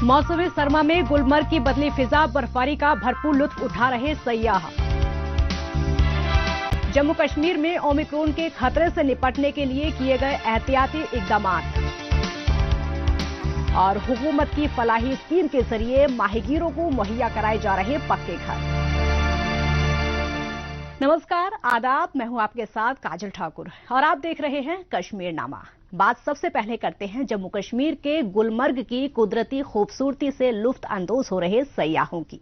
मौसम सरमा में गुलमर्ग की बदली फिजा, बर्फबारी का भरपूर लुत्फ उठा रहे सयाह। जम्मू कश्मीर में ओमिक्रॉन के खतरे से निपटने के लिए किए गए एहतियाती इकदाम और हुकूमत की फलाही स्कीम के जरिए माहीगीरों को मुहैया कराए जा रहे पक्के घर। नमस्कार, आदाब, मैं हूं आपके साथ काजल ठाकुर और आप देख रहे हैं कश्मीर नामा। बात सबसे पहले करते हैं जम्मू कश्मीर के गुलमर्ग की कुदरती खूबसूरती से लुत्फ अंदोज हो रहे सयाहों की।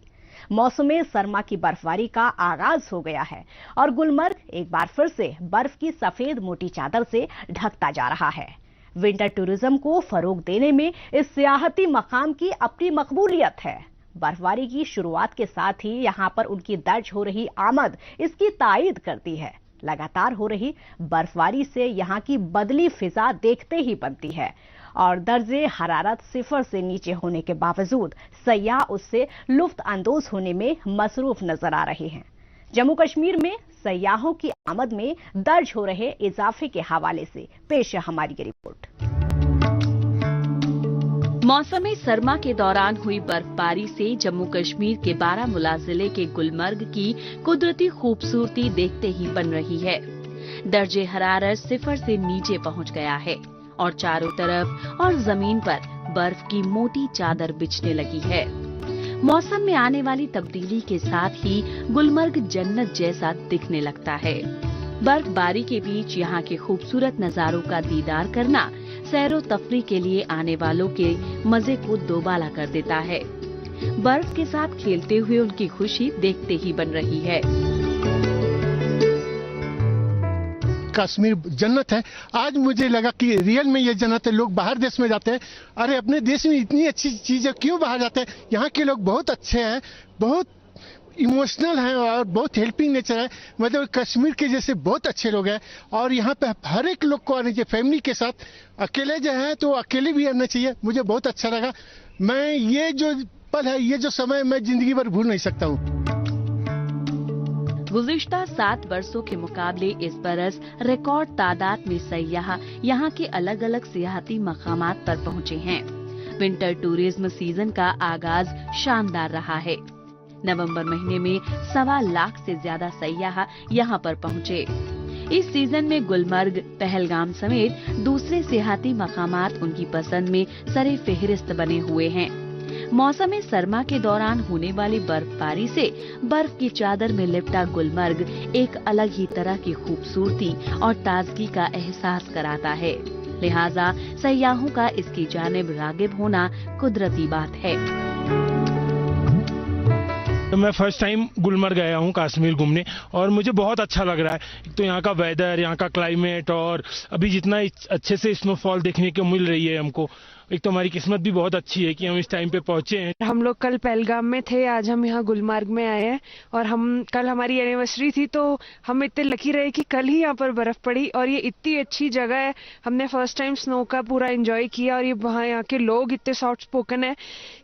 मौसम सरमा की बर्फबारी का आगाज हो गया है और गुलमर्ग एक बार फिर से बर्फ की सफेद मोटी चादर से ढकता जा रहा है। विंटर टूरिज्म को फरोग देने में इस सियाहती मकाम की अपनी मकबूलियत है। बर्फबारी की शुरुआत के साथ ही यहां पर उनकी दर्ज हो रही आमद इसकी तायद करती है। लगातार हो रही बर्फबारी से यहां की बदली फिजा देखते ही बनती है और दर्जे हरारत 0 से नीचे होने के बावजूद सयाह उससे लुत्फ अंदोज होने में मसरूफ नजर आ रहे हैं। जम्मू कश्मीर में सयाहों की आमद में दर्ज हो रहे इजाफे के हवाले से पेश है हमारी ये रिपोर्ट। मौसम सरमा के दौरान हुई बर्फबारी से जम्मू कश्मीर के बारामूला जिले के गुलमर्ग की कुदरती खूबसूरती देखते ही बन रही है। दर्जे हरारत 0 से नीचे पहुंच गया है और चारों तरफ और जमीन पर बर्फ की मोटी चादर बिछने लगी है। मौसम में आने वाली तब्दीली के साथ ही गुलमर्ग जन्नत जैसा दिखने लगता है। बर्फबारी के बीच यहाँ के खूबसूरत नजारों का दीदार करना सैरो तफरी के लिए आने वालों के मजे को दोबाला कर देता है। बर्फ के साथ खेलते हुए उनकी खुशी देखते ही बन रही है। कश्मीर जन्नत है। आज मुझे लगा कि रियल में ये जन्नत है। लोग बाहर देश में जाते हैं, अरे अपने देश में इतनी अच्छी चीजें क्यों बाहर जाते हैं। यहाँ के लोग बहुत अच्छे हैं, बहुत इमोशनल हैं और बहुत हेल्पिंग नेचर है। मतलब कश्मीर के जैसे बहुत अच्छे लोग हैं और यहाँ पे हर एक लोग को आना चाहिए फैमिली के साथ। अकेले जो है तो अकेले भी आना चाहिए। मुझे बहुत अच्छा लगा। मैं ये जो पल है, ये जो समय मैं जिंदगी भर भूल नहीं सकता हूँ। गुज़िश्ता 7 वर्षों के मुकाबले इस बरस रिकॉर्ड तादाद में सयाह यहाँ के अलग अलग सियाहती मकामात पर पहुँचे हैं। विंटर टूरिज्म सीजन का आगाज शानदार रहा है। नवंबर महीने में 1.25 लाख से ज्यादा सयाह यहाँ पर पहुँचे। इस सीजन में गुलमर्ग, पहलगाम समेत दूसरे सियाहती मकामात उनकी पसंद में सरे फेहरिस्त बने हुए हैं। मौसम सरमा के दौरान होने वाली बर्फबारी से बर्फ की चादर में लिपटा गुलमर्ग एक अलग ही तरह की खूबसूरती और ताजगी का एहसास कराता है। लिहाजा सयाहों का इसकी जानिब रागिब होना कुदरती बात है। तो मैं फर्स्ट टाइम गुलमर्ग गया हूँ कश्मीर घूमने और मुझे बहुत अच्छा लग रहा है। तो यहाँ का वेदर, यहाँ का क्लाइमेट और अभी जितना अच्छे से स्नोफॉल देखने को मिल रही है हमको, एक तो हमारी किस्मत भी बहुत अच्छी है कि हम इस टाइम पे पहुंचे हैं। हम लोग कल पहलगाम में थे, आज हम यहाँ गुलमर्ग में आए हैं और कल हमारी एनिवर्सरी थी तो हम इतने लकी रहे कि कल ही यहाँ पर बर्फ पड़ी और ये इतनी अच्छी जगह है। हमने फर्स्ट टाइम स्नो का पूरा एंजॉय किया और ये वहाँ यहाँ के लोग इतने सॉफ्ट स्पोकन है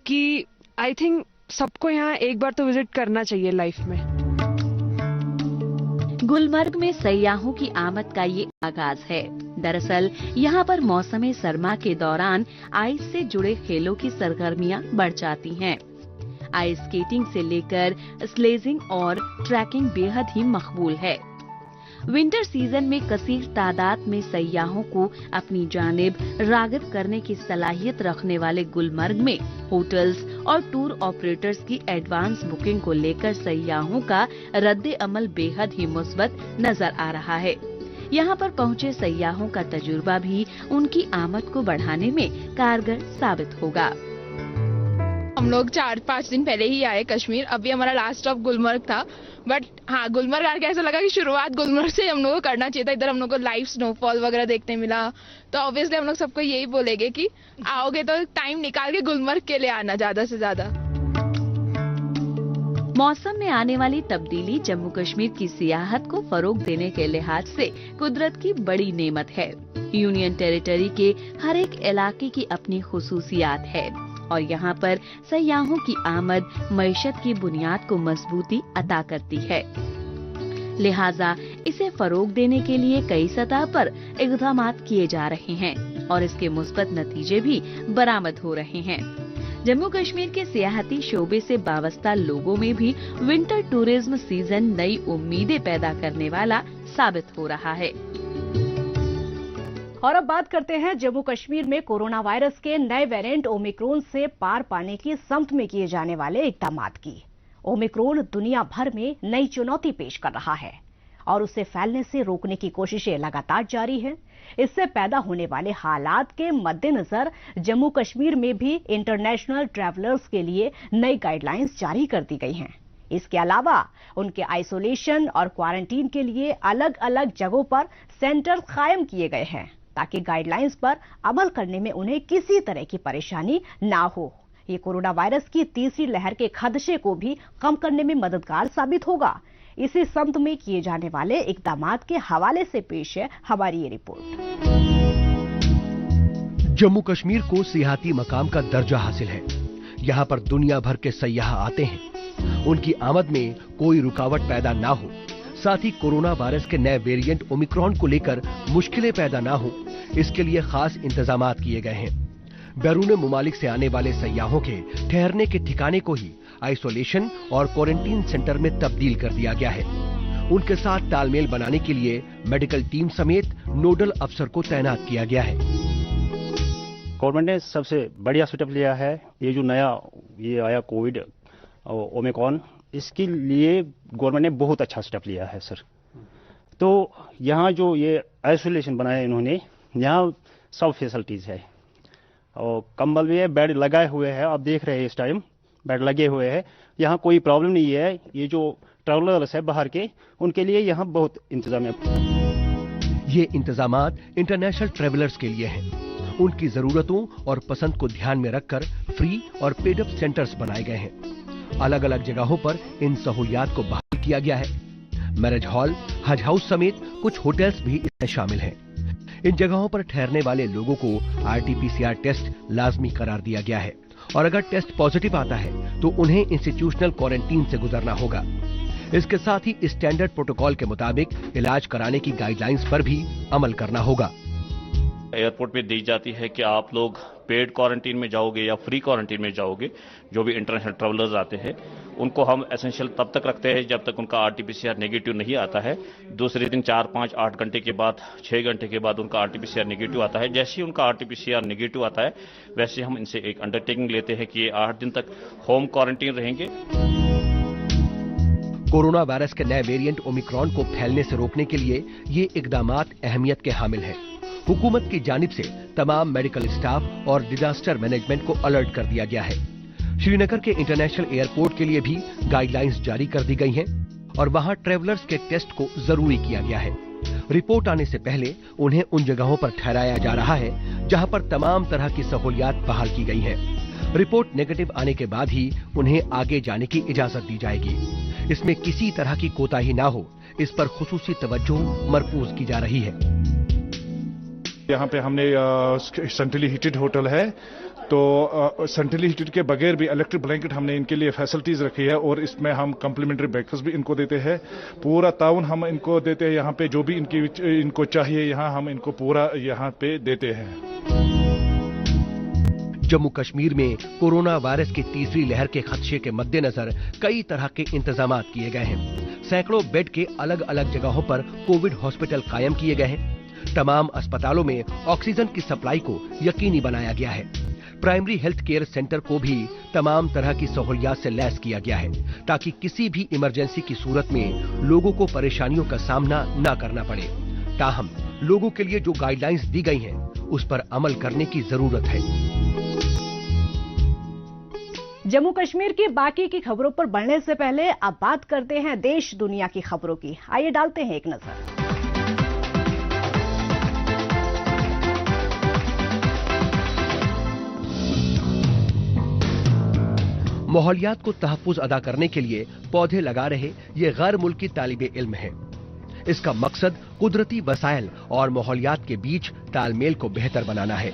कि आई थिंक सबको यहाँ एक बार तो विजिट करना चाहिए लाइफ में। गुलमर्ग में सयाहों की आमद का ये आगाज है। दरअसल यहाँ पर मौसम सरमा के दौरान आइस से जुड़े खेलों की सरगर्मियां बढ़ जाती हैं। आइस स्केटिंग से लेकर स्लेजिंग और ट्रैकिंग बेहद ही मकबूल है। विंटर सीजन में कसीर तादाद में सयाहों को अपनी जानिब रागिब करने की सलाहियत रखने वाले गुलमर्ग में होटल्स और टूर ऑपरेटर्स की एडवांस बुकिंग को लेकर सयाहों का रद्दे अमल बेहद ही मुस्बत नजर आ रहा है। यहाँ पर पहुँचे सयाहों का तजुर्बा भी उनकी आमद को बढ़ाने में कारगर साबित होगा। हम लोग 4-5 दिन पहले ही आए कश्मीर। अभी हमारा लास्ट स्टॉप गुलमर्ग था, बट हाँ, गुलमर्ग आके ऐसा लगा कि शुरुआत गुलमर्ग से हम लोगों को करना चाहिए था। इधर हम लोग को लाइव स्नोफॉल वगैरह देखने मिला, तो ऑब्वियसली हम लोग सबको यही बोलेंगे कि आओगे तो टाइम निकाल के गुलमर्ग के लिए आना ज्यादा से ज्यादा। मौसम में आने वाली तब्दीली जम्मू कश्मीर की सियाहत को फरोग देने के लिहाज से कुदरत की बड़ी नेमत है। यूनियन टेरिटरी के हर एक इलाके की अपनी खुसूसियात है और यहाँ पर सयाहों की आमद मईशत की बुनियाद को मजबूती अता करती है। लिहाजा इसे फरोग देने के लिए कई सतह पर इक़दामात किए जा रहे हैं और इसके मुस्बत नतीजे भी बरामद हो रहे हैं। जम्मू कश्मीर के सियाहती शोबे से वाबस्ता लोगों में भी विंटर टूरिज्म सीजन नई उम्मीदें पैदा करने वाला साबित हो रहा है। और अब बात करते हैं जम्मू कश्मीर में कोरोना वायरस के नए वेरिएंट ओमिक्रॉन से पार पाने की समत में किए जाने वाले इकदामात की। ओमिक्रॉन दुनिया भर में नई चुनौती पेश कर रहा है और उसे फैलने से रोकने की कोशिशें लगातार जारी हैं। इससे पैदा होने वाले हालात के मद्देनजर जम्मू कश्मीर में भी इंटरनेशनल ट्रैवलर्स के लिए नई गाइडलाइंस जारी कर दी गई हैं। इसके अलावा उनके आइसोलेशन और क्वारंटीन के लिए अलग अलग जगहों पर सेंटर कायम किए गए हैं ताकि गाइडलाइंस पर अमल करने में उन्हें किसी तरह की परेशानी ना हो। ये कोरोना वायरस की तीसरी लहर के खदशे को भी कम करने में मददगार साबित होगा। इसी समत में किए जाने वाले इकदामात के हवाले से पेश है हमारी ये रिपोर्ट। जम्मू कश्मीर को सियाहती मकाम का दर्जा हासिल है। यहाँ पर दुनिया भर के सयाह आते हैं। उनकी आमद में कोई रुकावट पैदा ना हो, साथ ही कोरोना वायरस के नए वेरिएंट ओमिक्रॉन को लेकर मुश्किलें पैदा ना हो, इसके लिए खास इंतजामात किए गए हैं। बैरून मुमालिक से आने वाले सयाहों के ठहरने के ठिकाने को ही आइसोलेशन और क्वारंटीन सेंटर में तब्दील कर दिया गया है। उनके साथ तालमेल बनाने के लिए मेडिकल टीम समेत नोडल अफसर को तैनात किया गया है। गवर्नमेंट ने सबसे बढ़िया स्टेप लिया है। ये जो नया आया कोविड ओमिक्रॉन, इसके लिए गवर्नमेंट ने बहुत अच्छा स्टेप लिया है सर। तो यहाँ जो ये आइसोलेशन बनाया इन्होंने, यहाँ सब फैसिलिटीज है और कंबल भी है, बेड लगाए हुए हैं। आप देख रहे हैं इस टाइम बेड लगे हुए हैं। यहाँ कोई प्रॉब्लम नहीं है। ये जो ट्रैवलर्स है बाहर के, उनके लिए यहाँ बहुत इंतजाम है। ये इंतजामात इंटरनेशनल ट्रैवलर्स के लिए हैं। उनकी जरूरतों और पसंद को ध्यान में रखकर फ्री और पेड अप सेंटर्स बनाए गए हैं। अलग अलग जगहों पर इन सहूलियात को बहाल किया गया है। मैरिज हॉल, हज हाउस समेत कुछ होटल्स भी इसमें शामिल हैं। इन जगहों पर ठहरने वाले लोगों को RT-PCR टेस्ट लाजमी करार दिया गया है और अगर टेस्ट पॉजिटिव आता है तो उन्हें इंस्टीट्यूशनल क्वारंटीन से गुजरना होगा। इसके साथ ही स्टैंडर्ड प्रोटोकॉल के मुताबिक इलाज कराने की गाइडलाइंस पर भी अमल करना होगा। एयरपोर्ट पे दी जाती है कि आप लोग पेड क्वारंटीन में जाओगे या फ्री क्वारंटीन में जाओगे। जो भी इंटरनेशनल ट्रैवलर्स आते हैं उनको हम एसेंशियल तब तक रखते हैं जब तक उनका RT-PCR नेगेटिव नहीं आता है। दूसरे दिन 4, 5, 8 घंटे के बाद, 6 घंटे के बाद उनका RT-PCR नेगेटिव आता है। जैसे ही उनका RT-PCR नेगेटिव आता है वैसे हम इनसे एक अंडरटेकिंग लेते हैं कि ये 8 दिन तक होम क्वारंटीन रहेंगे। कोरोना वायरस के नए वेरिएंट ओमिक्रॉन को फैलने से रोकने के लिए ये इकदामात अहमियत के हामिल हैं। हुकूमत की जानिब से तमाम मेडिकल स्टाफ और डिजास्टर मैनेजमेंट को अलर्ट कर दिया गया है। श्रीनगर के इंटरनेशनल एयरपोर्ट के लिए भी गाइडलाइंस जारी कर दी गई हैं और वहां ट्रैवलर्स के टेस्ट को जरूरी किया गया है। रिपोर्ट आने से पहले उन्हें उन जगहों पर ठहराया जा रहा है जहां पर तमाम तरह की सहूलियात बहाल की गई हैं। रिपोर्ट नेगेटिव आने के बाद ही उन्हें आगे जाने की इजाजत दी जाएगी। इसमें किसी तरह की कोताही ना हो, इस पर खुसूसी तवज्जो मरकूज की जा रही है। यहाँ पे हमने सेंट्रली हीटेड होटल है, तो सेंट्रली हीटेड के बगैर भी इलेक्ट्रिक ब्लैंकेट हमने इनके लिए फैसिलिटीज रखी है और इसमें हम कम्प्लीमेंट्री ब्रेकफास्ट भी इनको देते हैं। पूरा ताउन हम इनको देते हैं। यहाँ पे जो भी इनको चाहिए यहाँ हम इनको पूरा यहाँ पे देते हैं। जम्मू कश्मीर में कोरोना वायरस की तीसरी लहर के खदशे के मद्देनजर कई तरह के इंतजामात किए गए हैं। सैकड़ों बेड के अलग अलग जगहों पर कोविड हॉस्पिटल कायम किए गए हैं। तमाम अस्पतालों में ऑक्सीजन की सप्लाई को यकीनी बनाया गया है। प्राइमरी हेल्थ केयर सेंटर को भी तमाम तरह की सहूलियात से लैस किया गया है ताकि किसी भी इमरजेंसी की सूरत में लोगों को परेशानियों का सामना न करना पड़े। ताहम लोगों के लिए जो गाइडलाइंस दी गई हैं, उस पर अमल करने की जरूरत है। जम्मू कश्मीर की बाकी की खबरों पर बढ़ने से पहले अब बात करते हैं देश दुनिया की खबरों की। आइए डालते हैं एक नजर। माहौलियात को तहफ्फुज अदा करने के लिए पौधे लगा रहे ये गैर मुल्की तालिबे इल्म हैं। इसका मकसद कुदरती वसाइल और माहौलियात के बीच तालमेल को बेहतर बनाना है।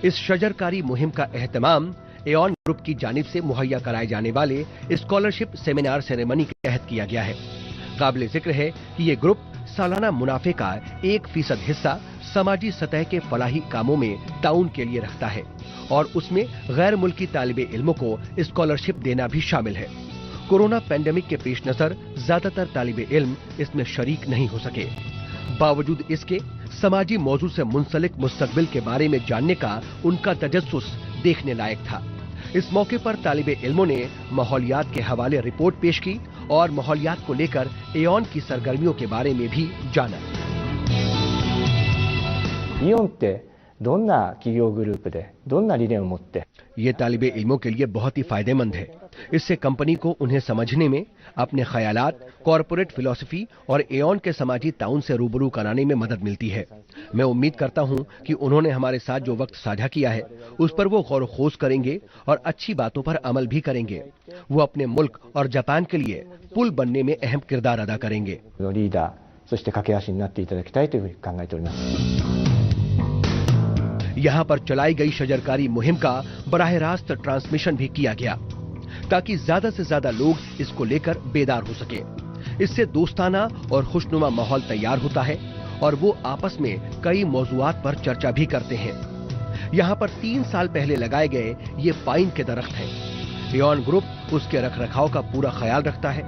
इस शजरकारी मुहिम का एहतमाम एऑन ग्रुप की जानिब से मुहैया कराए जाने वाले स्कॉलरशिप सेमिनार सेरेमनी के तहत किया गया है। काबिल जिक्र है कि ये ग्रुप सालाना मुनाफे का 1% हिस्सा समाजी सतह के फलाही कामों में ताउन के लिए रखता है और उसमें गैर मुल्की तालिबे इल्मों को स्कॉलरशिप देना भी शामिल है। कोरोना पैंडेमिक के पेश नजर ज्यादातर तालिबे इल्म इसमें शरीक नहीं हो सके। बावजूद इसके समाजी मौजू से मुंसलिक मुस्तकबिल के बारे में जानने का उनका तजस्सुस देखने लायक था। इस मौके पर तालिबे इल्मों ने माहौलियात के हवाले रिपोर्ट पेश की और माहौलियात को लेकर एओन की सरगर्मियों के बारे में भी जाना। イオンってどんな企業グループでどんな理念を持って ये तालिबे इल्मों के लिए बहुत ही फायदेमंद है। इससे कंपनी को उन्हें समझने में, अपने ख्यालात, कॉरपोरेट फिलॉसफी और एओन के समाजी ताउन से रूबरू कराने में मदद मिलती है। मैं उम्मीद करता हूं कि उन्होंने हमारे साथ जो वक्त साझा किया है उस पर वो गौर खोज करेंगे और अच्छी बातों पर अमल भी करेंगे। वो अपने मुल्क और जापान के लिए पुल बनने में अहम किरदार अदा करेंगे। リーダーそして架け橋になっていただきたいというふうに考えております。 यहाँ पर चलाई गई शजरकारी मुहिम का बराह रास्त ट्रांसमिशन भी किया गया ताकि ज्यादा से ज्यादा लोग इसको लेकर बेदार हो सके। इससे दोस्ताना और खुशनुमा माहौल तैयार होता है और वो आपस में कई मौजुआत पर चर्चा भी करते हैं। यहाँ पर 3 साल पहले लगाए गए ये पाइन के दरख्त हैं। एओन ग्रुप उसके रखरखाव का पूरा ख्याल रखता है।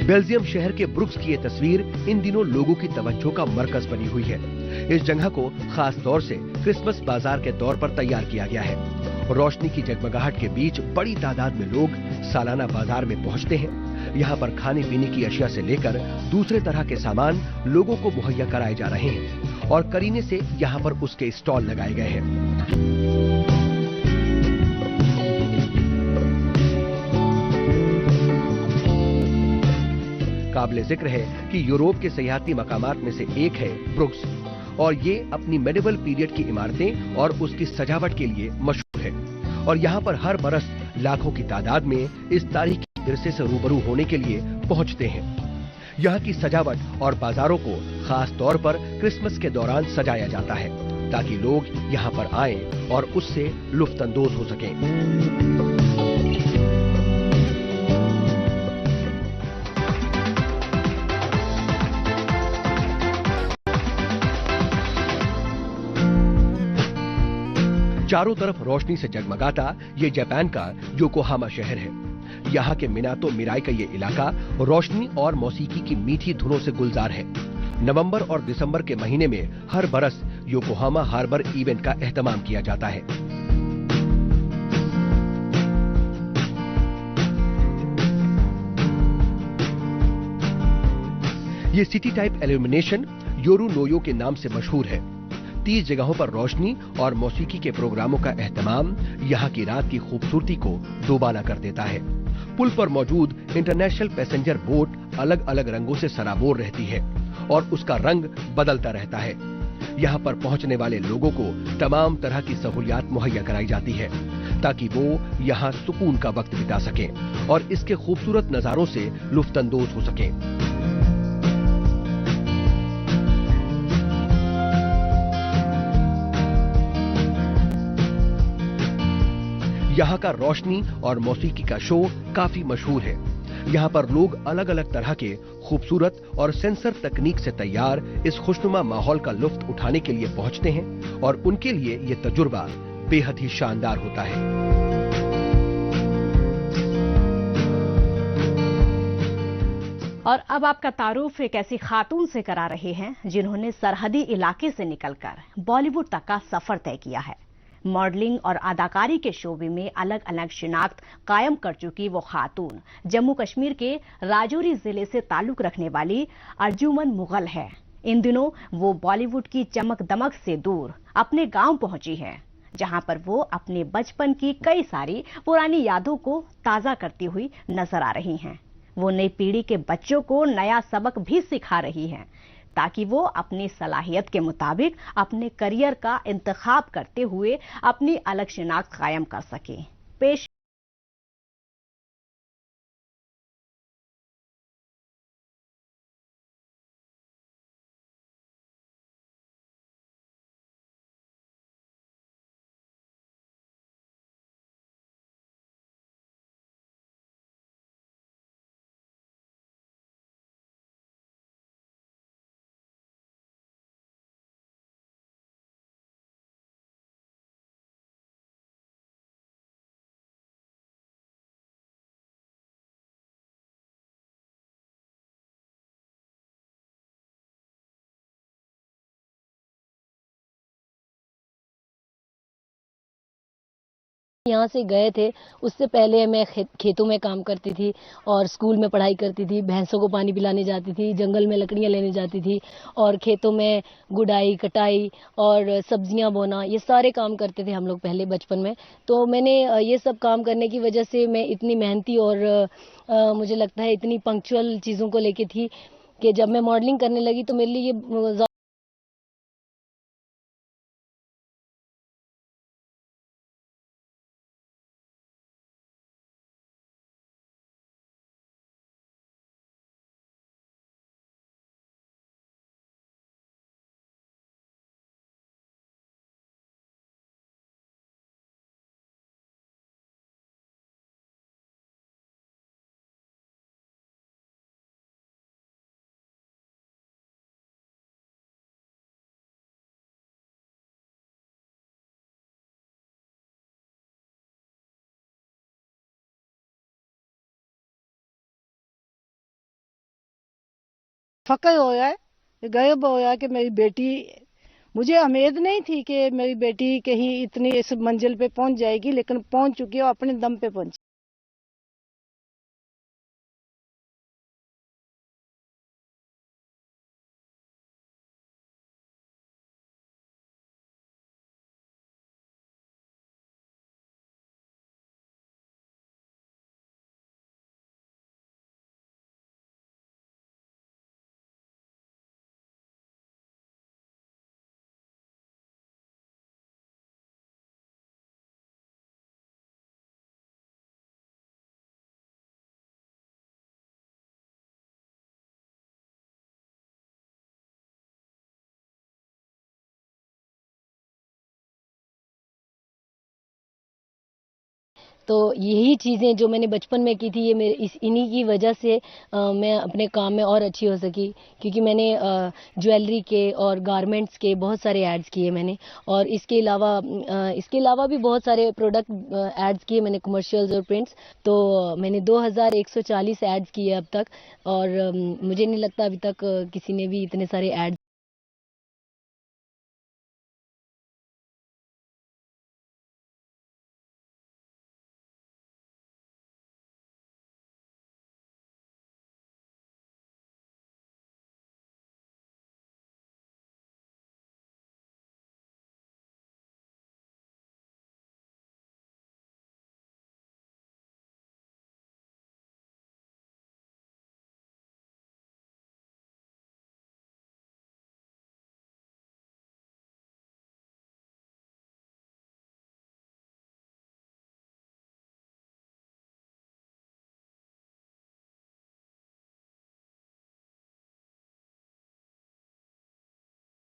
बेल्जियम शहर के ब्रुक्स की ये तस्वीर इन दिनों लोगों की तवज्जो का मरकज बनी हुई है। इस जगह को खास तौर से क्रिसमस बाजार के तौर पर तैयार किया गया है। रोशनी की जगमगाहट के बीच बड़ी तादाद में लोग सालाना बाजार में पहुंचते हैं। यहाँ पर खाने पीने की अशिया से लेकर दूसरे तरह के सामान लोगों को मुहैया कराए जा रहे हैं और करीने से यहाँ पर उसके स्टॉल लगाए गए हैं। काबिले जिक्र है कि यूरोप के सयाहती मकामात में से एक है ब्रुक्स और ये अपनी मेडिवल पीरियड की इमारतें और उसकी सजावट के लिए मशहूर है। और यहाँ पर हर बरस लाखों की तादाद में इस तारीखी विरसे से रूबरू होने के लिए पहुंचते हैं। यहाँ की सजावट और बाजारों को खास तौर पर क्रिसमस के दौरान सजाया जाता है ताकि लोग यहाँ पर आएं और उससे लुत्फानंदोज हो सकें। चारों तरफ रोशनी से जगमगाता ये जापान का योकोहामा शहर है। यहाँ के मिनातो मिराई का ये इलाका रोशनी और मौसीकी की मीठी धुनों से गुलजार है। नवंबर और दिसंबर के महीने में हर बरस योकोहामा हार्बर इवेंट का एहतमाम किया जाता है। ये सिटी टाइप इल्यूमिनेशन योरू नोयो के नाम से मशहूर है। 30 जगहों पर रोशनी और मौसीकी के प्रोग्रामों का एहतमाम यहाँ की रात की खूबसूरती को दोबाला कर देता है। पुल पर मौजूद इंटरनेशनल पैसेंजर बोट अलग अलग रंगों से सराबोर रहती है और उसका रंग बदलता रहता है। यहाँ पर पहुँचने वाले लोगों को तमाम तरह की सहूलियात मुहैया कराई जाती है ताकि वो यहाँ सुकून का वक्त बिता सकें और इसके खूबसूरत नजारों से लुत्फानंदोज हो सकें। यहाँ का रोशनी और मौसीकी का शो काफी मशहूर है। यहाँ पर लोग अलग अलग तरह के खूबसूरत और सेंसर तकनीक से तैयार इस खुशनुमा माहौल का लुत्फ उठाने के लिए पहुँचते हैं और उनके लिए ये तजुर्बा बेहद ही शानदार होता है। और अब आपका तारुफ एक ऐसी खातून से करा रहे हैं जिन्होंने सरहदी इलाके से निकलकर बॉलीवुड तक का सफर तय किया है। मॉडलिंग और अदाकारी के शोबे में अलग अलग शिनाख्त कायम कर चुकी वो खातून जम्मू कश्मीर के राजौरी जिले से ताल्लुक रखने वाली अर्जुमन मुगल है। इन दिनों वो बॉलीवुड की चमक दमक से दूर अपने गांव पहुंची है, जहां पर वो अपने बचपन की कई सारी पुरानी यादों को ताजा करती हुई नजर आ रही हैं। वो नई पीढ़ी के बच्चों को नया सबक भी सिखा रही हैं ताकि वो अपनी सलाहियत के मुताबिक अपने करियर का इंतखाब करते हुए अपनी अलग शिनाख्त कायम कर सकें। पेश यहाँ से गए थे उससे पहले मैं खेतों में काम करती थी और स्कूल में पढ़ाई करती थी, भैंसों को पानी पिलाने जाती थी, जंगल में लकड़ियाँ लेने जाती थी और खेतों में गुड़ाई कटाई और सब्जियाँ बोना, ये सारे काम करते थे हम लोग पहले बचपन में। तो मैंने ये सब काम करने की वजह से मैं इतनी मेहनती और मुझे लगता है इतनी पंक्चुअल चीज़ों को लेके थी कि जब मैं मॉडलिंग करने लगी तो मेरे लिए ये फका होया है, गायब होया कि मेरी बेटी, मुझे उम्मीद नहीं थी कि मेरी बेटी कहीं इतनी इस मंजिल पे पहुंच जाएगी, लेकिन पहुंच चुकी है, अपने दम पे पहुंची। तो यही चीज़ें जो मैंने बचपन में की थी ये मेरे इन्हीं की वजह से मैं अपने काम में और अच्छी हो सकी, क्योंकि मैंने ज्वेलरी के और गारमेंट्स के बहुत सारे एड्स किए मैंने, और इसके अलावा भी बहुत सारे प्रोडक्ट एड्स किए मैंने, कमर्शियल्स और प्रिंट्स। तो मैंने 2140 एड्स किए अब तक, और मुझे नहीं लगता अभी तक किसी ने भी इतने सारे एड्स।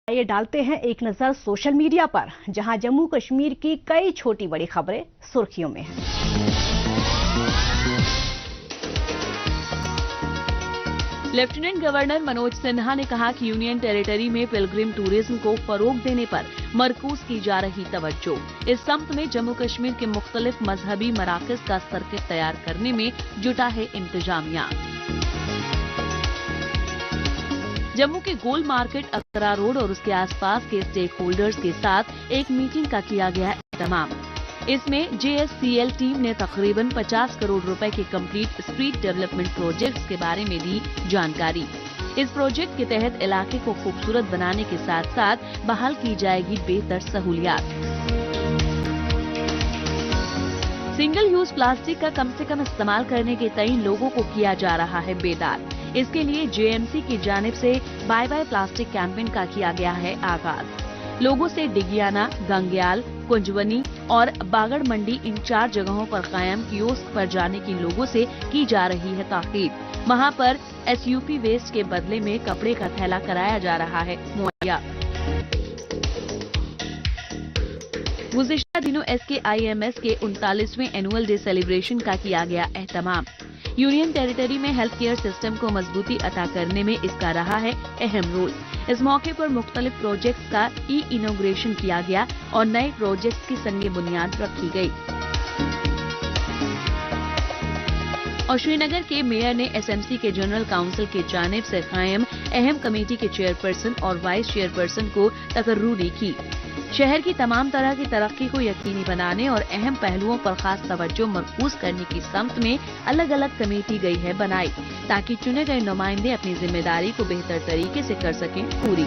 ये डालते हैं एक नजर सोशल मीडिया पर, जहां जम्मू कश्मीर की कई छोटी बड़ी खबरें सुर्खियों में हैं। लेफ्टिनेंट गवर्नर मनोज सिन्हा ने कहा कि यूनियन टेरिटरी में पिलग्रिम टूरिज्म को फरोग देने पर मरकूज की जा रही तवज्जो। इस सम्त में जम्मू कश्मीर के मुख्तलिफ मजहबी मराकज का सर्किट तैयार करने में जुटा है इंतजामिया। जम्मू के गोल मार्केट, अकरा रोड और उसके आसपास के स्टेक होल्डर्स के साथ एक मीटिंग का किया गया एहतमाम। इसमें JSCL टीम ने तकरीबन 50 करोड़ रुपए के कंप्लीट स्ट्रीट डेवलपमेंट प्रोजेक्ट्स के बारे में दी जानकारी। इस प्रोजेक्ट के तहत इलाके को खूबसूरत बनाने के साथ साथ बहाल की जाएगी बेहतर सहूलियात। सिंगल यूज प्लास्टिक का कम से कम इस्तेमाल करने के तय लोगों को किया जा रहा है बेदार। इसके लिए JMC की जानिब से बाय बाय प्लास्टिक कैंपेन का किया गया है आगाज। लोगों से डिगियाना, गंग्याल, कुंजवनी और बागड़ मंडी इन 4 जगहों पर कायम कियोस्क पर जाने की लोगों से की जा रही है ताकीद। वहां पर SUP वेस्ट के बदले में कपड़े का थैला कराया जा रहा है मुहैया। गुज़िश्ता दिनों SKIMS के 39वें एनुअल डे सेलिब्रेशन का किया गया एहतमाम। यूनियन टेरिटरी में हेल्थ केयर सिस्टम को मजबूती अता करने में इसका रहा है अहम रोल। इस मौके पर मुख्तलिफ प्रोजेक्ट्स का इनॉग्रेशन किया गया और नए प्रोजेक्ट्स की संगे बुनियाद रखी गई। और श्रीनगर के मेयर ने SMC के जनरल काउंसिल की जानिब से कायम अहम कमेटी के चेयरपर्सन और वाइस चेयरपर्सन को तकर्रुरी की। शहर की तमाम तरह की तरक्की को यकीनी बनाने और अहम पहलुओं पर खास तवज्जो मरकूज करने की समत में अलग अलग कमेटी गई है बनाई, ताकि चुने गए नुमाइंदे अपनी जिम्मेदारी को बेहतर तरीके से कर सकें पूरी।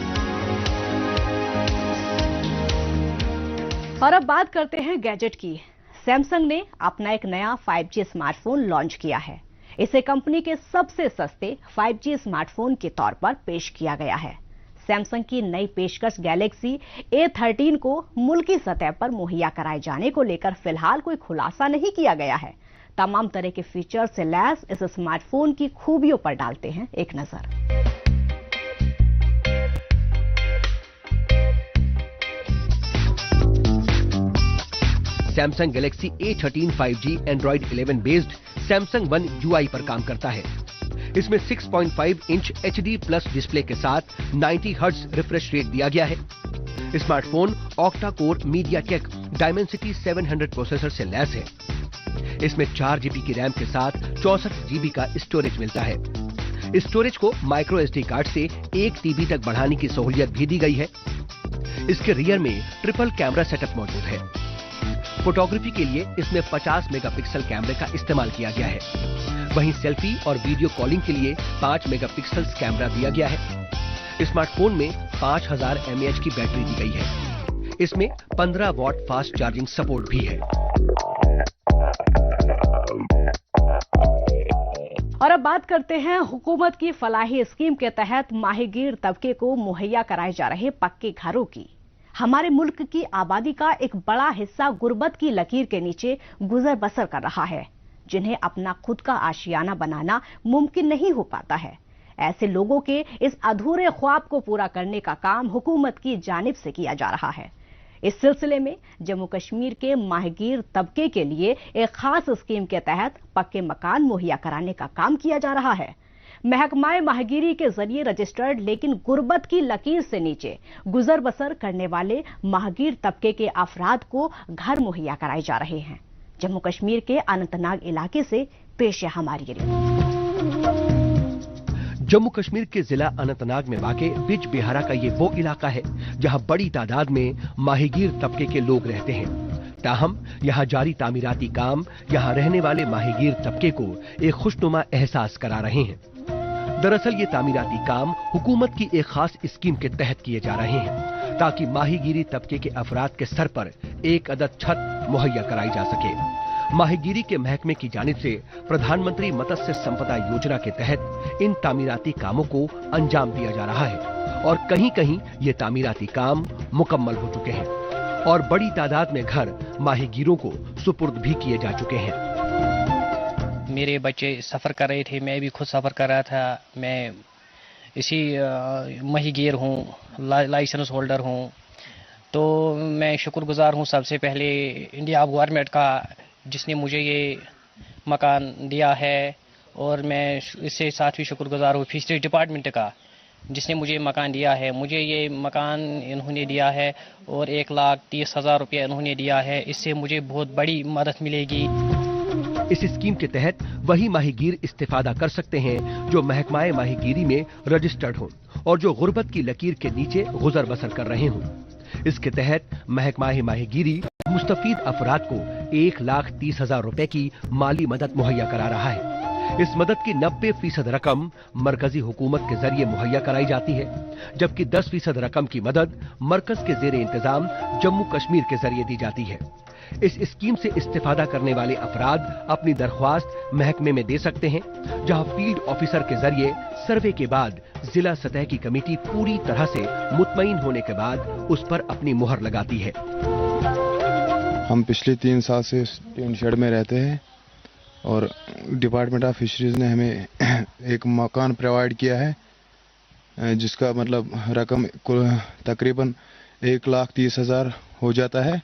और अब बात करते हैं गैजेट की। सैमसंग ने अपना एक नया 5G स्मार्टफोन लॉन्च किया है। इसे कंपनी के सबसे सस्ते 5G स्मार्टफोन के तौर पर पेश किया गया है। सैमसंग की नई पेशकश गैलेक्सी A13 को मुल्की सतह पर मुहैया कराए जाने को लेकर फिलहाल कोई खुलासा नहीं किया गया है। तमाम तरह के फीचर से लैस इस स्मार्टफोन की खूबियों पर डालते हैं एक नजर। Samsung Galaxy A13 5G Android 11 based Samsung one UI पर काम करता है। इसमें 6.5 इंच HD प्लस डिस्प्ले के साथ 90 हर्ट्ज रिफ्रेश रेट दिया गया है। Smartphone octa core MediaTek Dimensity 700 processor से लैस है। इसमें 4 GB की रैम के साथ 64 GB का स्टोरेज मिलता है। स्टोरेज को माइक्रो SD कार्ड से 1 TB तक बढ़ाने की सहूलियत भी दी गई है। इसके रियर में ट्रिपल कैमरा सेटअप मौजूद है। फोटोग्राफी के लिए इसमें 50 मेगापिक्सल कैमरे का इस्तेमाल किया गया है। वहीं सेल्फी और वीडियो कॉलिंग के लिए 5 मेगापिक्सल कैमरा दिया गया है। स्मार्टफोन में 5000 mAh की बैटरी दी गई है। इसमें 15 वॉट फास्ट चार्जिंग सपोर्ट भी है। और अब बात करते हैं हुकूमत की फलाही स्कीम के तहत माहीगीर तबके को मुहैया कराए जा रहे पक्के घरों की। हमारे मुल्क की आबादी का एक बड़ा हिस्सा गुर्बत की लकीर के नीचे गुजर बसर कर रहा है, जिन्हें अपना खुद का आशियाना बनाना मुमकिन नहीं हो पाता है। ऐसे लोगों के इस अधूरे ख्वाब को पूरा करने का काम हुकूमत की जानिब से किया जा रहा है। इस सिलसिले में जम्मू कश्मीर के माहीगीर तबके के लिए एक खास स्कीम के तहत पक्के मकान मुहैया कराने का काम किया जा रहा है। महकमाए माहीगीरी के जरिए रजिस्टर्ड लेकिन गुर्बत की लकीर से नीचे गुजर बसर करने वाले माहीगीर तबके के अफराद को घर मुहैया कराए जा रहे हैं। जम्मू कश्मीर के अनंतनाग इलाके से पेश है हमारी रिपोर्ट। जम्मू कश्मीर के जिला अनंतनाग में वाक़े बिज बिहारा का ये वो इलाका है जहां बड़ी तादाद में माहीगीर तबके के लोग रहते हैं। ताहम यहां जारी तामीराती काम यहां रहने वाले माहीगीर तबके को एक खुशनुमा एहसास करा रहे हैं। दरअसल ये तामीराती काम हुकूमत की एक खास स्कीम के तहत किए जा रहे हैं, ताकि माहीगीरी तबके के अफराद के सर पर एक अदद छत मुहैया कराई जा सके। माहीगीरी के महकमे की जानिब से प्रधानमंत्री मत्स्य संपदा योजना के तहत इन तामीराती कामों को अंजाम दिया जा रहा है और कहीं कहीं ये तामीराती काम मुकम्मल हो चुके हैं और बड़ी तादाद में घर माहीगीरों को सुपुर्द भी किए जा चुके हैं। मेरे बच्चे सफ़र कर रहे थे, मैं भी खुद सफ़र कर रहा था। मैं इसी माहीगीर हूँ, लाइसेंस होल्डर हूँ। तो मैं शुक्रगुजार हूँ सबसे पहले इंडिया गवर्नमेंट का, जिसने मुझे ये मकान दिया है, और मैं इससे साथ भी शुक्रगुजार हूँ फिशरीज डिपार्टमेंट का, जिसने मुझे मकान दिया है। मुझे ये मकान इन्होंने दिया है और 1,30,000 रुपये इन्होंने दिया है। इससे मुझे बहुत बड़ी मदद मिलेगी। इस स्कीम के तहत वही माहीगीर इस्तेफादा कर सकते हैं जो महकमाए माहीगीरी में रजिस्टर्ड हों और जो गुर्बत की लकीर के नीचे गुजर बसर कर रहे हों। इसके तहत महकमाए माहीगीरी मुस्तफीद अफराद को 1,30,000 रुपए की माली मदद मुहैया करा रहा है। इस मदद की 90% रकम मरकजी हुकूमत के जरिए मुहैया कराई जाती है, जबकि 10% रकम की मदद मरकज के जेर इंतजाम जम्मू कश्मीर के जरिए दी जाती है। इस स्कीम से इस्तेफादा करने वाले अफराद अपनी दरख्वास्त महकमे में दे सकते हैं, जहां फील्ड ऑफिसर के जरिए सर्वे के बाद जिला सतह की कमेटी पूरी तरह से मुतमईन होने के बाद उस पर अपनी मुहर लगाती है। हम पिछले 3 साल से टीन शेड में रहते हैं और डिपार्टमेंट ऑफ फिशरीज ने हमें एक मकान प्रोवाइड किया है, जिसका मतलब रकम तकरीबन 1,30,000 हो जाता है।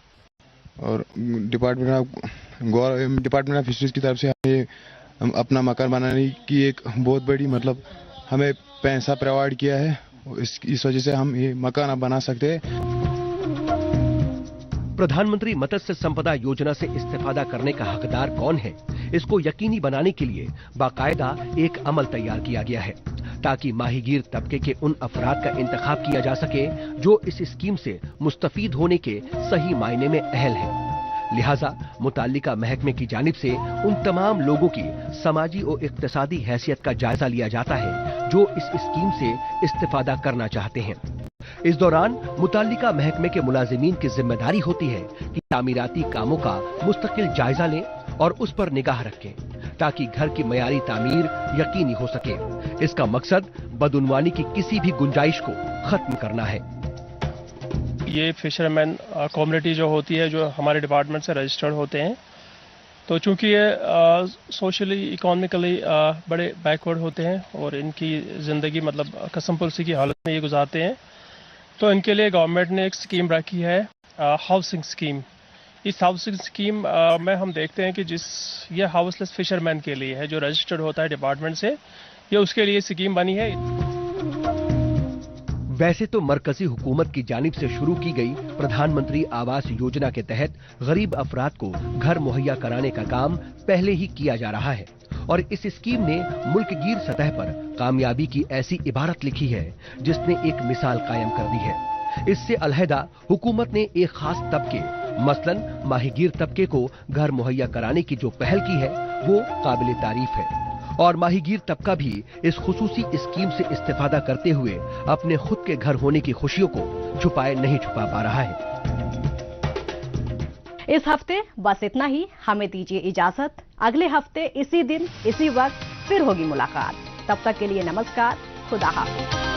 और डिपार्टमेंट ऑफ फिशरीज की तरफ से हमें अपना मकान बनाने की एक बहुत बड़ी मतलब हमें पैसा प्रोवाइड किया है। इस वजह से हम ये मकान अब बना सकते हैं। प्रधानमंत्री मत्स्य संपदा योजना से इस्तेफादा करने का हकदार कौन है, इसको यकीनी बनाने के लिए बाकायदा एक अमल तैयार किया गया है, ताकि माहीगीर तबके के उन अफराद का इंतखाब किया जा सके जो इस स्कीम से मुस्तफीद होने के सही मायने में अहल है। लिहाजा मुताल्लिका महकमे की जानिब से उन तमाम लोगों की समाजी और इक्तिसादी हैसियत का जायजा लिया जाता है जो इस स्कीम से इस्तिफादा करना चाहते हैं। इस दौरान मुताल्लिका महकमे के मुलाजिमीन की जिम्मेदारी होती है कि तामीराती कामों का मुस्तकिल जायजा लें और उस पर निगाह रखें ताकि घर की मयारी तामीर यकीनी हो सके। इसका मकसद बदउनवानी की किसी भी गुंजाइश को खत्म करना है। ये फिशरमैन कम्युनिटी जो होती है, जो हमारे डिपार्टमेंट से रजिस्टर्ड होते हैं, तो चूंकि ये सोशली इकोनॉमिकली बड़े बैकवर्ड होते हैं और इनकी ज़िंदगी मतलब कसम पुलसी की हालत में ये गुजारते हैं, तो इनके लिए गवर्नमेंट ने एक स्कीम रखी है, हाउसिंग स्कीम। इस हाउसिंग स्कीम में हम देखते हैं कि ये हाउसलेस फिशरमैन के लिए है जो रजिस्टर्ड होता है डिपार्टमेंट से, ये उसके लिए स्कीम बनी है। वैसे तो मरकजी हुकूमत की जानिब से शुरू की गई प्रधानमंत्री आवास योजना के तहत गरीब अफराद को घर मुहैया कराने का काम पहले ही किया जा रहा है और इस स्कीम ने मुल्कगीर सतह पर कामयाबी की ऐसी इबारत लिखी है जिसने एक मिसाल कायम कर दी है। इससे अलहदा हुकूमत ने एक खास तबके मसलन माहीगीर तबके को घर मुहैया कराने की जो पहल की है वो काबिल तारीफ है और माहीगीर तबका भी इस खुसूसी स्कीम से इस्तेफादा करते हुए अपने खुद के घर होने की खुशियों को छुपा पा रहा है। इस हफ्ते बस इतना ही। हमें दीजिए इजाजत। अगले हफ्ते इसी दिन इसी वक्त फिर होगी मुलाकात। तब तक के लिए नमस्कार। खुदा हाफिज।